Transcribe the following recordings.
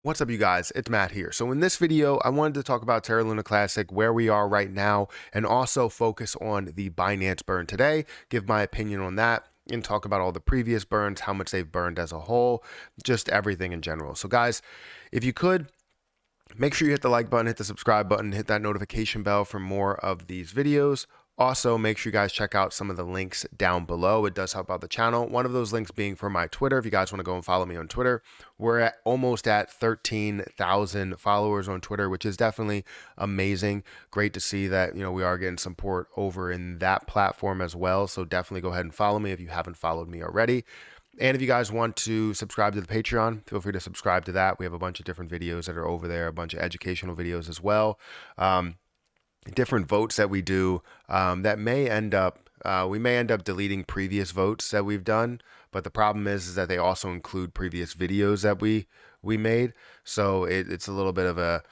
What's up, you guys? It's Matt here. So in this video, I wanted to talk about Terra Luna Classic, where we are right now, and also focus on the Binance burn today, give my opinion on that, and talk about all the previous burns, how much they've burned as a whole, just everything in general. So guys, if you could, make sure you hit the like button, hit the subscribe button, hit that notification bell for more of these videos. Also, make sure you guys check out some of the links down below. It does help out the channel. One of those links being for my Twitter. If you guys want to go and follow me on Twitter, we're almost at 13,000 followers on Twitter, which is definitely amazing. Great to see that, we are getting support over in that platform as well. So definitely go ahead and follow me if you haven't followed me already. And if you guys want to subscribe to the Patreon, feel free to subscribe to that. We have a bunch of different videos that are over there, a bunch of educational videos as well. Different votes that we do that may end up, we may end up deleting previous votes that we've done. But the problem is that they also include previous videos that we made. So it's a little bit of a,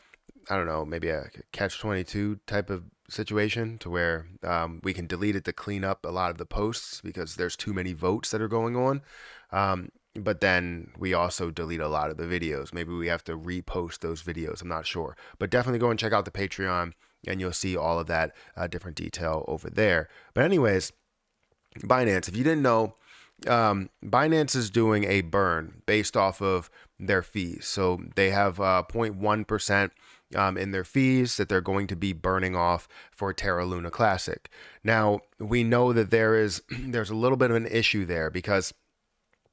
I don't know, maybe a catch-22 type of situation to where we can delete it to clean up a lot of the posts because there's too many votes that are going on. But then we also delete a lot of the videos. Maybe we have to repost those videos. I'm not sure. But definitely go and check out the Patreon and you'll see all of that different detail over there. But anyways, Binance, if you didn't know, Binance is doing a burn based off of their fees. So they have 0.1% in their fees that they're going to be burning off for Terra Luna Classic. Now, we know that there's a little bit of an issue there because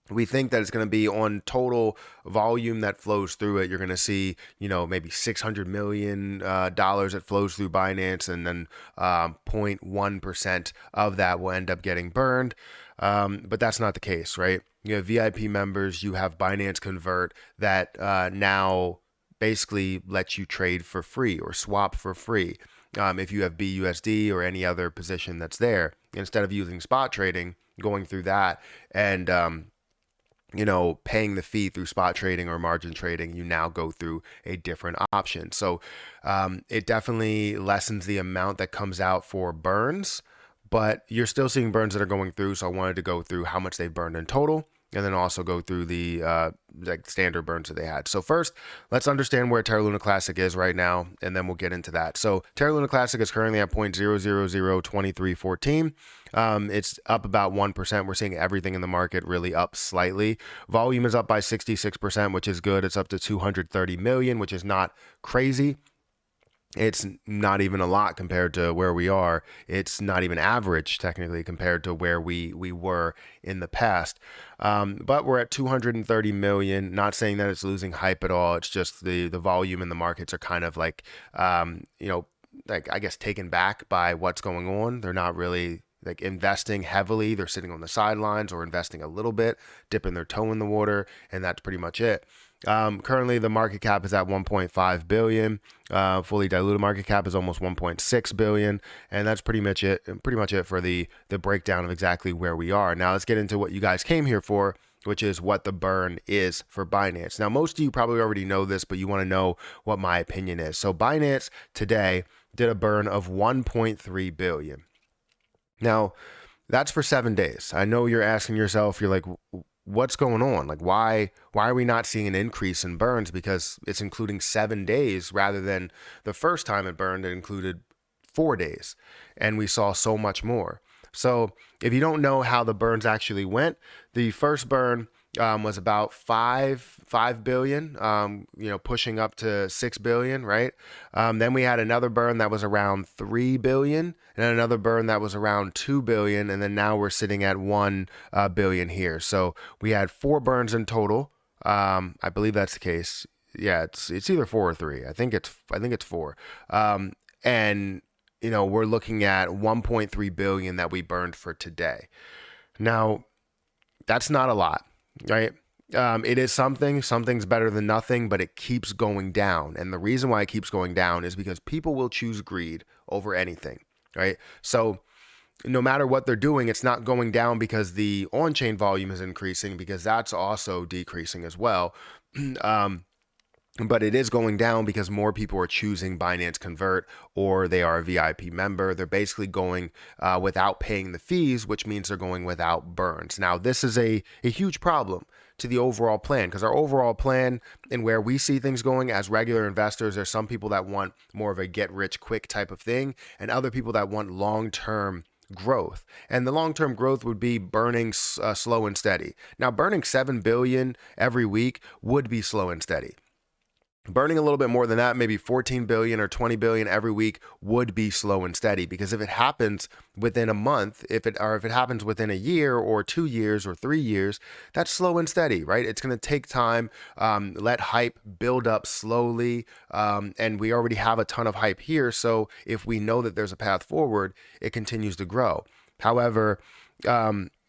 we think that it's going to be on total volume that flows through it. You're going to see, maybe $600 million that flows through Binance, and then 0.1% of that will end up getting burned. But that's not the case, right? You have VIP members, you have Binance Convert that now basically lets you trade for free or swap for free. If you have BUSD or any other position that's there, instead of using spot trading, going through that and paying the fee through spot trading or margin trading, you now go through a different option. So it definitely lessens the amount that comes out for burns, but you're still seeing burns that are going through. So I wanted to go through how much they've burned in total, and then also go through the like standard burns that they had. So first, let's understand where Terra Luna Classic is right now, and then we'll get into that. So Terra Luna Classic is currently at 0.0002314. It's up about 1%. We're seeing everything in the market really up slightly. Volume is up by 66%, which is good. It's up to 230 million, which is not crazy. It's not even a lot compared to where we are. It's not even average technically compared to where we were in the past. But we're at 230 million. Not saying that it's losing hype at all. It's just the volume in the markets are kind of like, like I guess taken back by what's going on. They're not really like investing heavily. They're sitting on the sidelines or investing a little bit, dipping their toe in the water, and that's pretty much it. Currently, the market cap is at 1.5 billion. Fully diluted market cap is almost 1.6 billion, and that's pretty much it. Pretty much it for the breakdown of exactly where we are. Now, let's get into what you guys came here for, which is what the burn is for Binance. Now, most of you probably already know this, but you want to know what my opinion is. So, Binance today did a burn of 1.3 billion. Now, that's for 7 days. I know you're asking yourself, you're like, what's going on? Like, why are we not seeing an increase in burns? Because it's including 7 days rather than the first time it burned, it included 4 days. And we saw so much more. So if you don't know how the burns actually went, the first burn was about 5 billion, pushing up to 6 billion, right? Then we had another burn that was around 3 billion, and another burn that was around 2 billion, and then now we're sitting at 1 billion here. So we had 4 burns in total. I believe that's the case. Yeah, it's either 4 or 3. I think it's 4. And we're looking at 1.3 billion that we burned for today. Now, that's not a lot. Right. It is something's better than nothing, but it keeps going down. And the reason why it keeps going down is because people will choose greed over anything. Right. So no matter what they're doing, it's not going down because the on-chain volume is increasing, because that's also decreasing as well. But it is going down because more people are choosing Binance Convert, or they are a VIP member. They're basically going without paying the fees, which means they're going without burns. Now, this is a huge problem to the overall plan, because our overall plan and where we see things going as regular investors, there's some people that want more of a get rich quick type of thing, and other people that want long-term growth. And the long-term growth would be burning slow and steady. Now, burning 7 billion every week would be slow and steady. Burning a little bit more than that, maybe 14 billion or 20 billion every week, would be slow and steady, because if it happens within a month, if it happens within a year or 2 years or 3 years, that's slow and steady, right? It's going to take time. Let hype build up slowly, and we already have a ton of hype here. So if we know that there's a path forward, it continues to grow. However,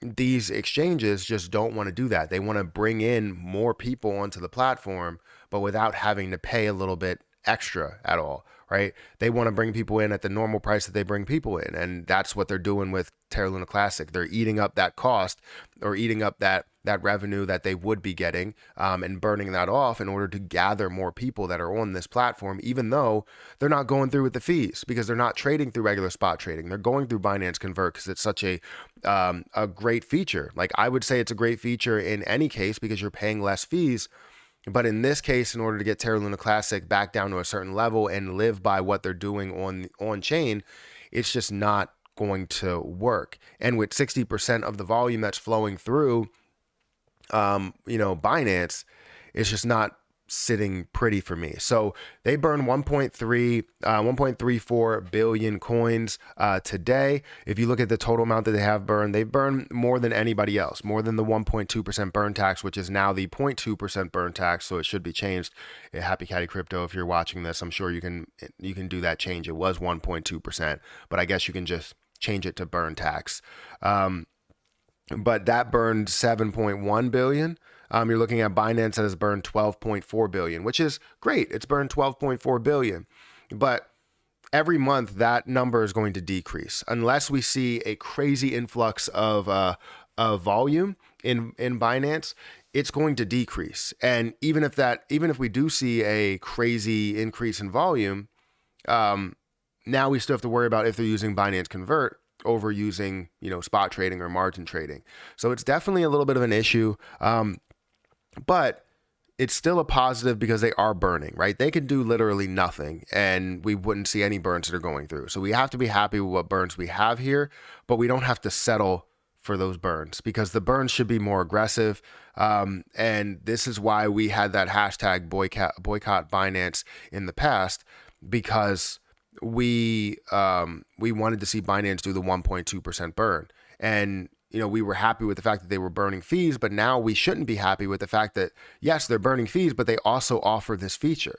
these exchanges just don't want to do that. They want to bring in more people onto the platform, but without having to pay a little bit extra at all, right? They want to bring people in at the normal price that they bring people in. And that's what they're doing with Terra Luna Classic. They're eating up that cost, or eating up that revenue that they would be getting, and burning that off in order to gather more people that are on this platform, even though they're not going through with the fees, because they're not trading through regular spot trading. They're going through Binance Convert because it's such a great feature. Like, I would say it's a great feature in any case because you're paying less fees. But in this case, in order to get Terra Luna Classic back down to a certain level and live by what they're doing on chain, it's just not going to work. And with 60% of the volume that's flowing through, Binance, it's just not sitting pretty for me. So they burn 1.34 billion coins today. If you look at the total amount that they have burned, they've burned more than anybody else, more than the 1.2% burn tax, which is now the 0.2% burn tax. So it should be changed. Happy Caddy Crypto, if you're watching this, I'm sure you can do that change. It was 1.2%, but I guess you can just change it to burn tax. But that burned 7.1 billion. You're looking at Binance that has burned 12.4 billion, which is great. It's burned 12.4 billion. But every month that number is going to decrease unless we see a crazy influx of volume in Binance. It's going to decrease. And even if we do see a crazy increase in volume, now we still have to worry about if they're using Binance Convert over using, spot trading or margin trading. So it's definitely a little bit of an issue. But it's still a positive because they are burning, right? They can do literally nothing and we wouldn't see any burns that are going through. So we have to be happy with what burns we have here, but we don't have to settle for those burns, because the burns should be more aggressive. And this is why we had that hashtag boycott Binance in the past, because we wanted to see Binance do the 1.2% burn. And we were happy with the fact that they were burning fees, but now we shouldn't be happy with the fact that, yes, they're burning fees, but they also offer this feature,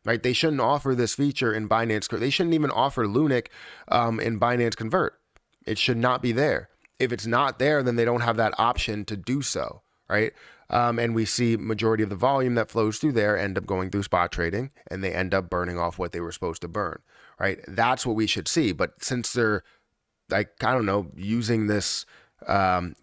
right? They shouldn't offer this feature in Binance. They shouldn't even offer Lunic in Binance Convert. It should not be there. If it's not there, then they don't have that option to do so, right? And we see majority of the volume that flows through there end up going through spot trading, and they end up burning off what they were supposed to burn, right? That's what we should see. But since they're, using this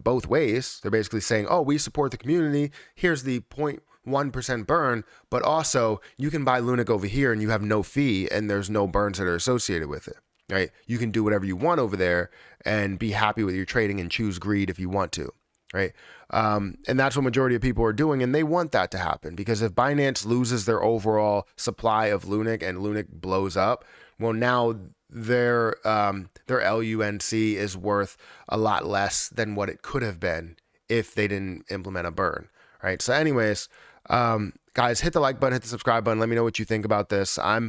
both ways, they're basically saying, oh, we support the community. Here's the 0.1% burn, but also you can buy Lunic over here and you have no fee and there's no burns that are associated with it, right? You can do whatever you want over there and be happy with your trading and choose greed if you want to, right? And that's what majority of people are doing, and they want that to happen, because if Binance loses their overall supply of Lunic and Lunic blows up, well, now their LUNC is worth a lot less than what it could have been if they didn't implement a burn, right? So anyways, guys, hit the like button, hit the subscribe button. Let me know what you think about this. I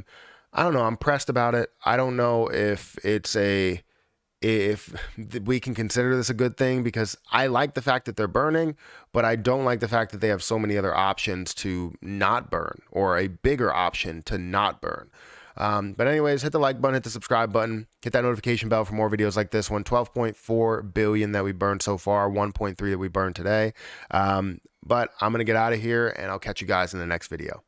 don't know. I'm pressed about it. I don't know if we can consider this a good thing, because I like the fact that they're burning, but I don't like the fact that they have so many other options to not burn, or a bigger option to not burn. But anyways, hit the like button, hit the subscribe button, hit that notification bell for more videos like this one. 12.4 billion that we burned so far, 1.3 that we burned today. But I'm going to get out of here, and I'll catch you guys in the next video.